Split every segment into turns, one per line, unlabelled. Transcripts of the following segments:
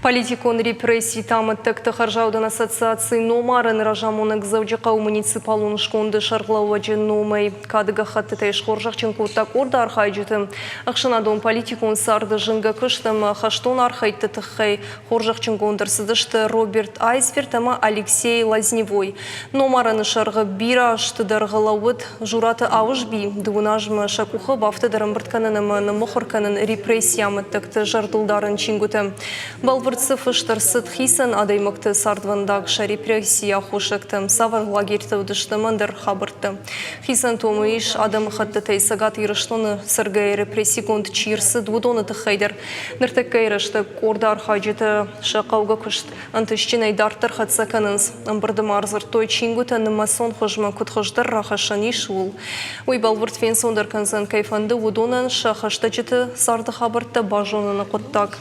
Политикон репрессий тамыттык тахаржаудан ассоциации номарын ражамонық заудиқау муниципалун шконды шарғлауа жен номай кадыға хатты тәйш қоржақчын көттак орда архайжыты. Ақшынадон политикон сарды жынға күштім хаштон архайты тұққай қоржақчын көндірсідішті Роберт Айсверт ама Алексей Лазневой. Номарын шарғы бира аштыдарғылауыд жураты ауыш би дуынажмы шакуқы бафты дарымбыртканынымын мұқырканын репрессиямы тікті жардылдарын чингуты. Балвыртсыф ыштырсыт хисан адаймыкты сардвандаг репрессия хушыктым савар лагерьті удыштымындыр хабыртты. Хисан тому иш адам хатты тайсагат ирыштоны сыргай репрессигонд чирсы двудоны тыхайдыр. Ныртыкка ирышты корда архайджеты шақауға күшт. Антышчин айдартыр хатсаканынс. Амбырдым арзыр той чингуты нымасон хожма күтхождыр рахашан иш ул. Ой балвырт фен сондар кансан кайфанды удонан шахаштачеты сарды хабыртты бажонаны құттак.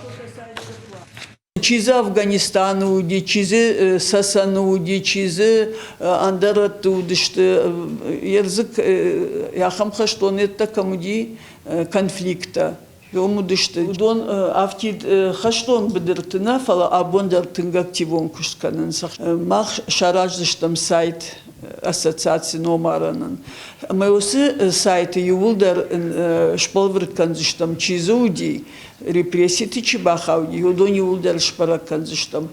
Чизы Афганистана уди, чизы Сасана уди, чизы Андарат удышты, язык яхамха что это комуди конфликта. Умудышты. Удон автид хаштон бедертына фала абондар тынгактивон кушканын сах. Мах шараждыштым сайт ассоциации номаранын. Моёсы сайты ювулдар шполвыртканзыштым чизы уди. Репрессии тычи бахауди, юдони улдар шпараканзыштым.